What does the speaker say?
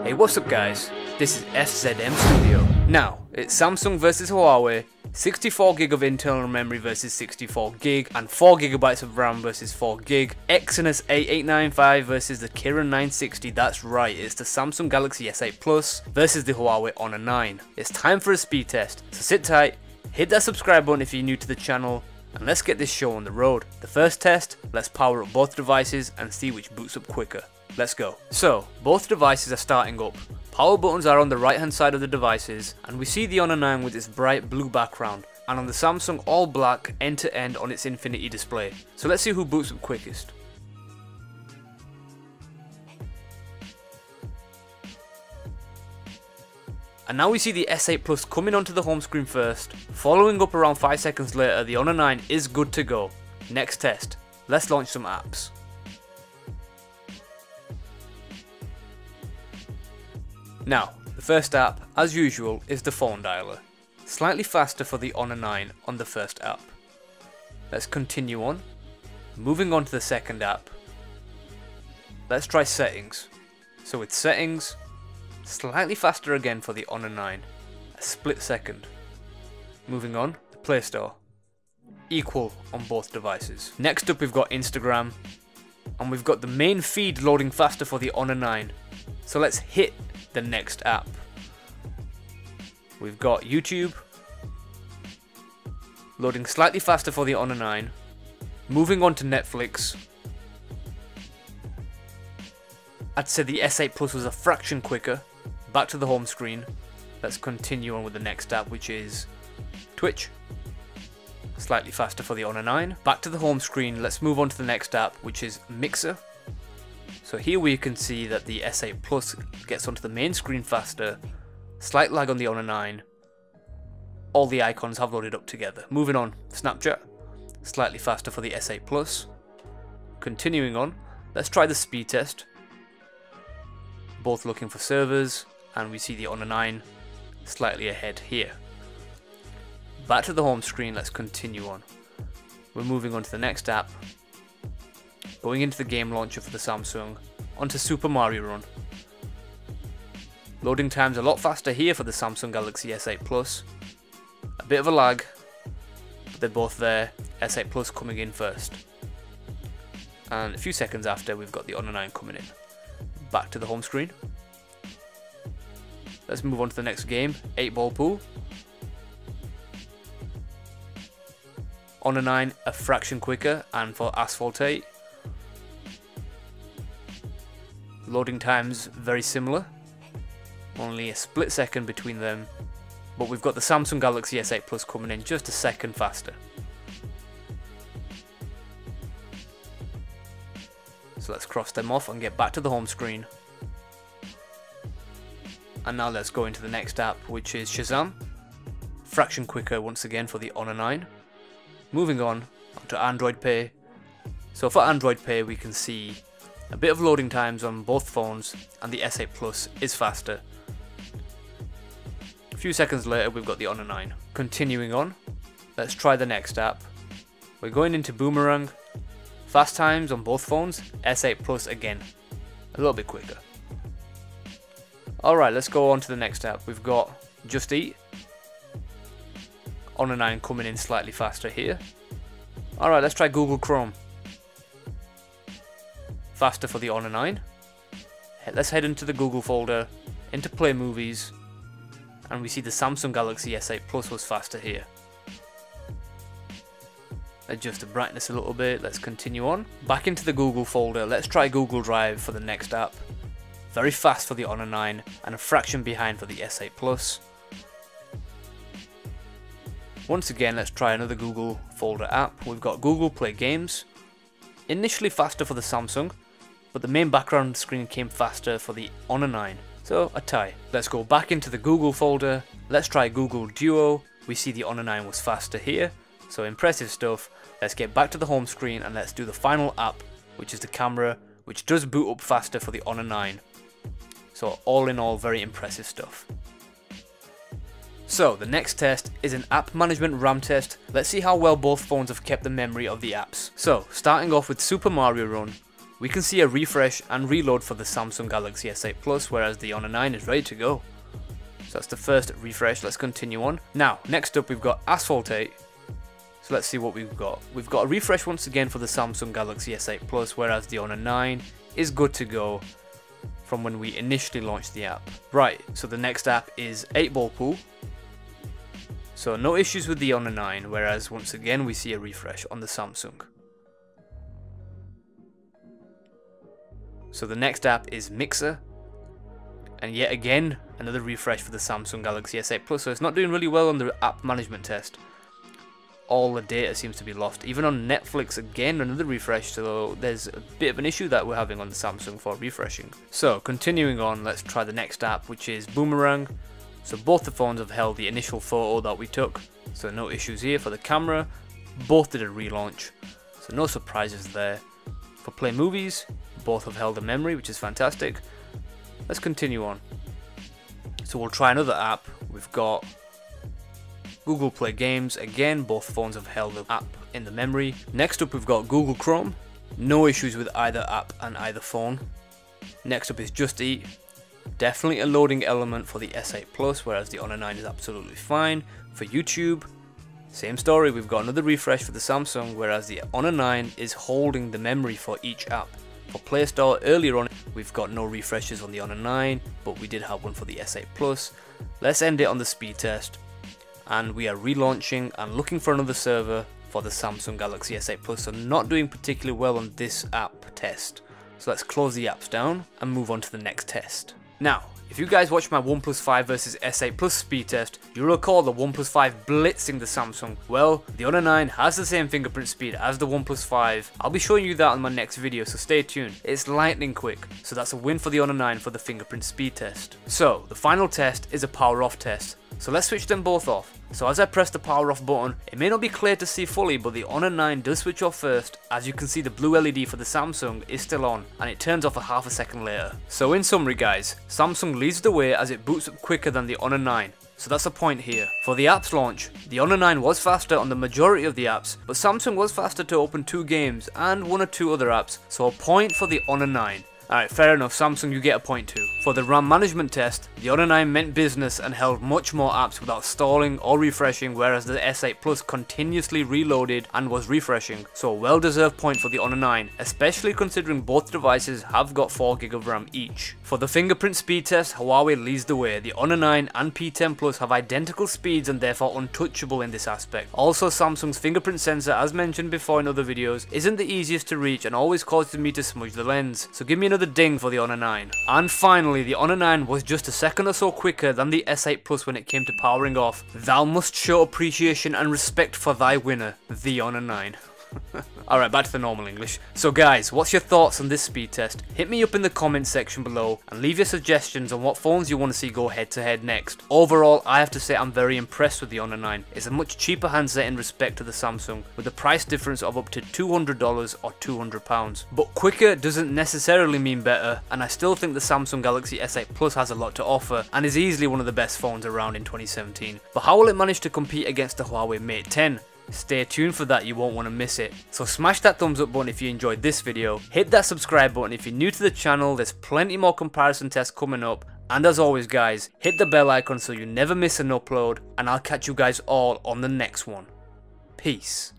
Hey, what's up guys? This is FZM Studio. Now, it's Samsung versus Huawei, 64GB of internal memory versus 64GB, and 4GB of RAM versus 4GB, Exynos A895 versus the Kirin 960, that's right, it's the Samsung Galaxy S8 Plus versus the Huawei Honor 9. It's time for a speed test, so sit tight, hit that subscribe button if you're new to the channel, and let's get this show on the road. The first test, let's power up both devices and see which boots up quicker. Let's go. So, both devices are starting up. Power buttons are on the right hand side of the devices, and we see the Honor 9 with its bright blue background, and on the Samsung all black end to end on its infinity display. So let's see who boots up quickest. And now we see the S8 Plus coming onto the home screen first. Following up around 5 seconds later, the Honor 9 is good to go. Next test. Let's launch some apps. Now, the first app, as usual, is the phone dialer. Slightly faster for the Honor 9 on the first app. Let's continue on. Moving on to the second app. Let's try settings. So with settings, slightly faster again for the Honor 9. A split second. Moving on, the Play Store. Equal on both devices. Next up we've got Instagram. And we've got the main feed loading faster for the Honor 9. So let's hit the next app. We've got YouTube. Loading slightly faster for the Honor 9. Moving on to Netflix. I'd say the S8 Plus was a fraction quicker. Back to the home screen. Let's continue on with the next app, which is Twitch. Slightly faster for the Honor 9. Back to the home screen, let's move on to the next app, which is Mixer. So here we can see that the S8 Plus gets onto the main screen faster. Slight lag on the Honor 9. All the icons have loaded up together. Moving on, Snapchat. Slightly faster for the S8 Plus. Continuing on, let's try the speed test. Both looking for servers, and we see the Honor 9 slightly ahead here. Back to the home screen, let's continue on. We're moving on to the next app. Going into the game launcher for the Samsung, onto Super Mario Run. Loading times a lot faster here for the Samsung Galaxy S8 Plus. A bit of a lag, but they're both there. S8 Plus coming in first. And a few seconds after, we've got the Honor 9 coming in. Back to the home screen. Let's move on to the next game, 8-ball pool. Honor 9 a fraction quicker, and for Asphalt 8. Loading times very similar, only a split second between them, but we've got the Samsung Galaxy S8 Plus coming in just a second faster. So let's cross them off and get back to the home screen. And now let's go into the next app, which is Shazam. Fraction quicker once again for the Honor 9. Moving on to Android Pay. So for Android Pay we can see a bit of loading times on both phones, and the S8 Plus is faster. A few seconds later we've got the Honor 9. Continuing on, let's try the next app. We're going into Boomerang. Fast times on both phones, S8 Plus again, a little bit quicker. Alright, let's go on to the next app. We've got Just Eat. Honor 9 coming in slightly faster here. Alright, let's try Google Chrome. Faster for the Honor 9. Let's head into the Google folder, into Play Movies, and we see the Samsung Galaxy S8 Plus was faster here. Adjust the brightness a little bit, let's continue on. Back into the Google folder, let's try Google Drive for the next app. Very fast for the Honor 9, and a fraction behind for the S8 Plus. Once again, let's try another Google folder app. We've got Google Play Games. Initially faster for the Samsung, but the main background screen came faster for the Honor 9. So a tie. Let's go back into the Google folder. Let's try Google Duo. We see the Honor 9 was faster here. So impressive stuff. Let's get back to the home screen and let's do the final app, which is the camera, which does boot up faster for the Honor 9. So all in all, very impressive stuff. So the next test is an app management RAM test. Let's see how well both phones have kept the memory of the apps. So starting off with Super Mario Run, we can see a refresh and reload for the Samsung Galaxy S8 Plus, whereas the Honor 9 is ready to go. So that's the first refresh. Let's continue on. Now, next up we've got Asphalt 8. So let's see what we've got. We've got a refresh once again for the Samsung Galaxy S8 Plus, whereas the Honor 9 is good to go from when we initially launched the app. Right, so the next app is 8-Ball Pool. So no issues with the Honor 9, whereas once again we see a refresh on the Samsung. So the next app is Mixer, and yet again another refresh for the Samsung Galaxy S8 Plus. So it's not doing really well on the app management test. All the data seems to be lost. Even on Netflix, again another refresh, so there's a bit of an issue that we're having on the Samsung for refreshing. So continuing on, let's try the next app, which is Boomerang. So both the phones have held the initial photo that we took, so no issues here. For the camera, both did a relaunch, so no surprises there. For Play Movies, both have held a memory, which is fantastic. Let's continue on. So we'll try another app. We've got Google Play Games. Again, both phones have held the app in the memory. Next up we've got Google Chrome. No issues with either app and either phone. Next up is Just Eat. Definitely a loading element for the S8 Plus, whereas the Honor 9 is absolutely fine. For YouTube, same story. We've got another refresh for the Samsung, whereas the Honor 9 is holding the memory for each app. For Play Store, earlier on, we've got no refreshes on the Honor 9, but we did have one for the S8 Plus. Let's end it on the speed test. And we are relaunching and looking for another server for the Samsung Galaxy S8 Plus, so not doing particularly well on this app test. So let's close the apps down and move on to the next test. Now, if you guys watched my OnePlus 5 versus S8 Plus speed test, you'll recall the OnePlus 5 blitzing the Samsung. Well, the Honor 9 has the same fingerprint speed as the OnePlus 5. I'll be showing you that on my next video, so stay tuned. It's lightning quick, so that's a win for the Honor 9 for the fingerprint speed test. So, the final test is a power off test. So let's switch them both off. So as I press the power off button, it may not be clear to see fully, but the Honor 9 does switch off first. As you can see, the blue LED for the Samsung is still on, and it turns off a half a second later. So in summary guys, Samsung leads the way as it boots up quicker than the Honor 9. So that's a point here. For the apps launch, the Honor 9 was faster on the majority of the apps, but Samsung was faster to open 2 games and 1 or 2 other apps, so a point for the Honor 9. Alright, fair enough, Samsung, you get a point too. For the RAM management test, the Honor 9 meant business and held much more apps without stalling or refreshing, whereas the S8 Plus continuously reloaded and was refreshing, so a well deserved point for the Honor 9, especially considering both devices have got 4GB of RAM each. For the fingerprint speed test, Huawei leads the way. The Honor 9 and P10 Plus have identical speeds and therefore untouchable in this aspect. Also, Samsung's fingerprint sensor, as mentioned before in other videos, isn't the easiest to reach and always causes me to smudge the lens, so give me another ding for the Honor 9. And finally, the Honor 9 was just a second or so quicker than the S8 Plus when it came to powering off. Thou must show appreciation and respect for thy winner, the Honor 9. Alright, back to the normal English. So guys, what's your thoughts on this speed test? Hit me up in the comments section below and leave your suggestions on what phones you want to see go head to head next. Overall, I have to say I'm very impressed with the Honor 9. It's a much cheaper handset in respect to the Samsung, with a price difference of up to $200 or £200. But quicker doesn't necessarily mean better, and I still think the Samsung Galaxy S8 Plus has a lot to offer and is easily one of the best phones around in 2017. But how will it manage to compete against the Huawei Mate 10? Stay tuned for that, you won't want to miss it. So smash that thumbs up button if you enjoyed this video, hit that subscribe button if you're new to the channel. There's plenty more comparison tests coming up, and as always guys, hit the bell icon so you never miss an upload, and I'll catch you guys all on the next one. Peace.